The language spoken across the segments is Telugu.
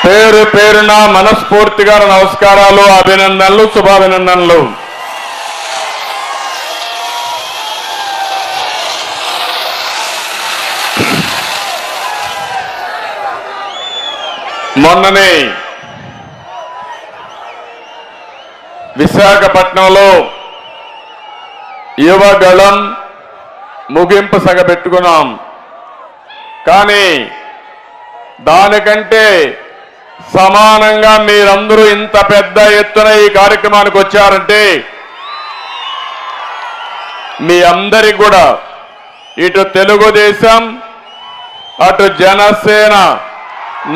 పేరు పేరున మనస్ఫూర్తిగా నమస్కారాలు, అభినందనలు, శుభాభినందనలు. మొన్ననే విశాఖపట్నంలో యువగళం ముగింపు సగ పెట్టుకున్నాం. కానీ దానికంటే సమానంగా మీరందరూ ఇంత పెద్ద ఎత్తున ఈ కార్యక్రమానికి వచ్చారంటే మీ అందరికి కూడా ఇటు తెలుగుదేశం అటు జనసేన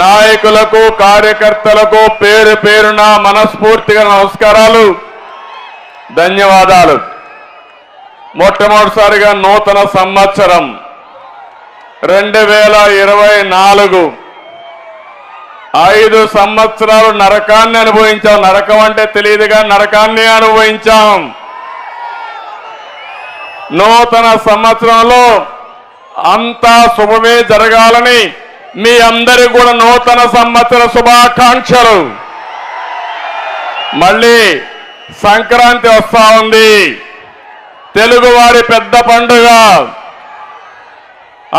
నాయకులకు కార్యకర్తలకు పేరు పేరున మనస్ఫూర్తిగా నమస్కారాలు, ధన్యవాదాలు. మొట్టమొదటిసారిగా నూతన సంవత్సరం 2024 5 సంవత్సరాలు నరకాన్ని అనుభవించాం. నరకం అంటే తెలియదుగా, నరకాన్ని అనుభవించాం. నూతన సంవత్సరంలో అంతా శుభమే జరగాలని మీ అందరికీ కూడా నూతన సంవత్సర శుభాకాంక్షలు. మళ్ళీ సంక్రాంతి వస్తా ఉంది, తెలుగువారి పెద్ద పండుగ.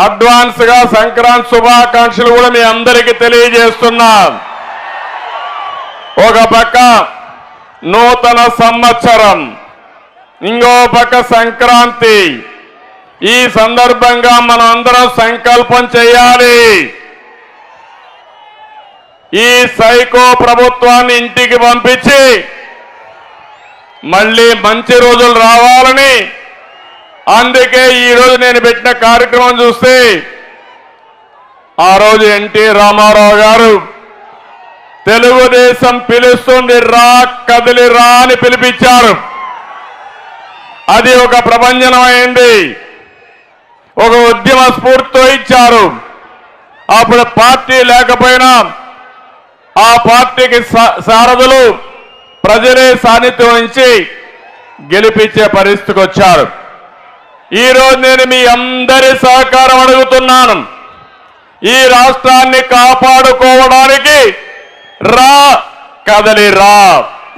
అడ్వాన్స్ గా సంక్రాంతి శుభాకాంక్షలు కూడా మీ అందరికీ తెలియజేస్తున్నా. ఒక పక్క నూతన సంవత్సరం, ఇంకో పక్క సంక్రాంతి. ఈ సందర్భంగా మనం అందరం సంకల్పం చేయాలి. ఈ సైకో ప్రభుత్వాన్ని ఇంటికి పంపించి మళ్ళీ మంచి రోజులు రావాలని, అందుకే ఈ రోజు నేను పెట్టిన కార్యక్రమం చూస్తే ఆ రోజు ఎన్టీ రామారావు గారు తెలుగుదేశం పిలుస్తుంది రా కదిలి రా అని పిలిపించారు. అది ఒక ప్రభంజనం అయింది, ఒక ఉద్యమ స్ఫూర్తితో ఇచ్చారు. అప్పుడు పార్టీ లేకపోయినా ఆ పార్టీకి సారథులు ప్రజలే సాన్నిధ్యం వహించి గెలిపించే పరిస్థితికి వచ్చారు. ఈ రోజు నేను మీ అందరి సహకారం అడుగుతున్నాను. ఈ రాష్ట్రాన్ని కాపాడుకోవడానికి రా కదలి రా,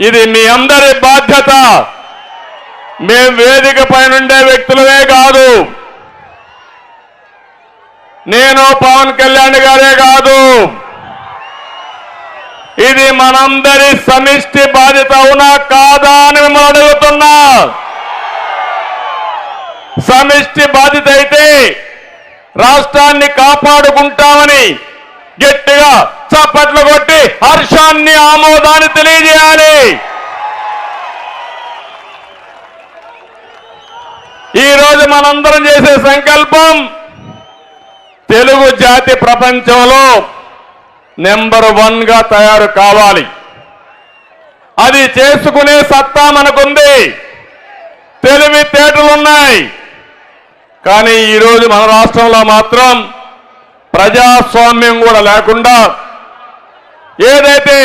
ఇది మీ అందరి బాధ్యత. మేం వేదిక పైనుండే వ్యక్తులమే కాదు, నేను పవన్ కళ్యాణ్ గారే కాదు, ఇది మనందరి సమిష్టి బాధ్యత. అవునా కాదా అని మిమ్మల్ని అడుగుతున్నా. సమిష్టి బాధ్యత అయితే రాష్ట్రాన్ని కాపాడుకుంటామని గట్టిగా చప్పట్లు కొట్టి హర్షాన్ని, ఆమోదాన్ని తెలియజేయాలి. ఈ రోజు మనందరం చేసే సంకల్పం తెలుగు జాతి ప్రపంచంలో నెంబర్ 1 గా తయారు కావాలి. అది చేసుకునే సత్తా మనకుంది, తెలివితేటలున్నాయి. కానీ ఈరోజు మన రాష్ట్రంలో మాత్రం ప్రజాస్వామ్యం కూడా లేకుండా ఏదైతే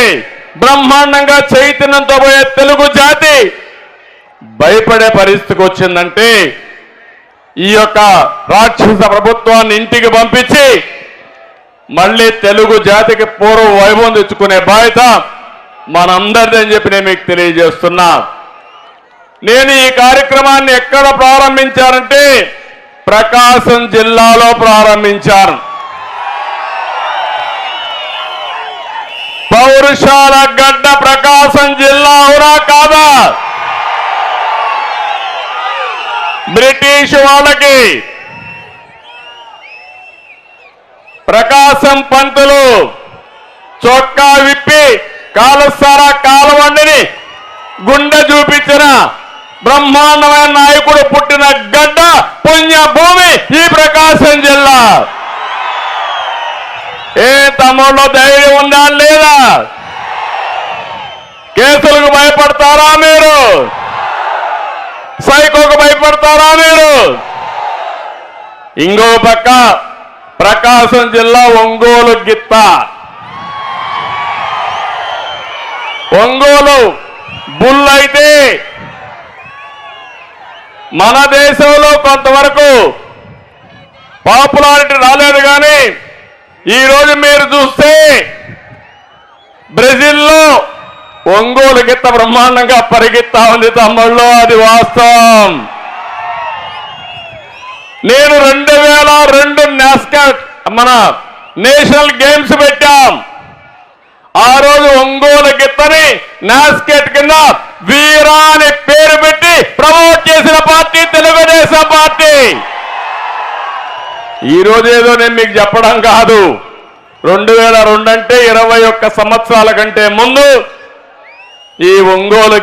బ్రహ్మాండంగా చైతన్యంతో పోయే తెలుగు జాతి భయపడే పరిస్థితికి వచ్చిందంటే ఈ యొక్క రాక్షస ప్రభుత్వాన్ని ఇంటికి పంపించి మళ్ళీ తెలుగు జాతికి పూర్వ వైభవం తెచ్చుకునే బాధ్యత మనందరిది అని చెప్పి నేను మీకు తెలియజేస్తున్నా. నేను ఈ కార్యక్రమాన్ని ఎక్కడ ప్రారంభించానంటే ప్రకాశం జిల్లాలో ప్రారంభించాను. పౌరుషాల గడ్డ ప్రకాశం జిల్లా, అవునా కాదా? బ్రిటిష్ వాళ్ళకి ప్రకాశం పంతులు చొక్కా విప్పి కాలసారా కాలవండిని గుండె చూపించిన బ్రహ్మాండమైన నాయకుడు పుట్టిన గడ్డ, పుణ్యభూమి ఈ ప్రకాశం జిల్లా. ఏ తమ్ముళ్ళు ధైర్యం ఉందా లేదా? కేసులకు భయపడతారా మీరు? సైకోకు భయపడతారా మీరు? ఇంకో పక్క ప్రకాశం జిల్లా ఒంగోలు గిత్త. ఒంగోలు బుల్ అయితే మన దేశంలో కొంతవరకు పాపులారిటీ రాలేదు. కానీ ఈరోజు మీరు చూస్తే బ్రెజిల్లో ఒంగోలు గిత్త బ్రహ్మాండంగా పరిగెత్తా ఉంది తమ్ముళ్ళు, అది వాస్తవం. నేను 2002 నాస్కాట్ మన నేషనల్ గేమ్స్ పెట్టాం. ఆ రోజు ఒంగోలు గిత్తని నాస్కెట్ కింద వీరా అని పేరు పెట్టి ప్రమోట్ చేసిన పార్టీ తెలుగుదేశం పార్టీ. ఈ రోజు ఏదో నేను మీకు చెప్పడం కాదు, 2002 అంటే 21 సంవత్సరాల కంటే ముందు ఈ ఒంగోలు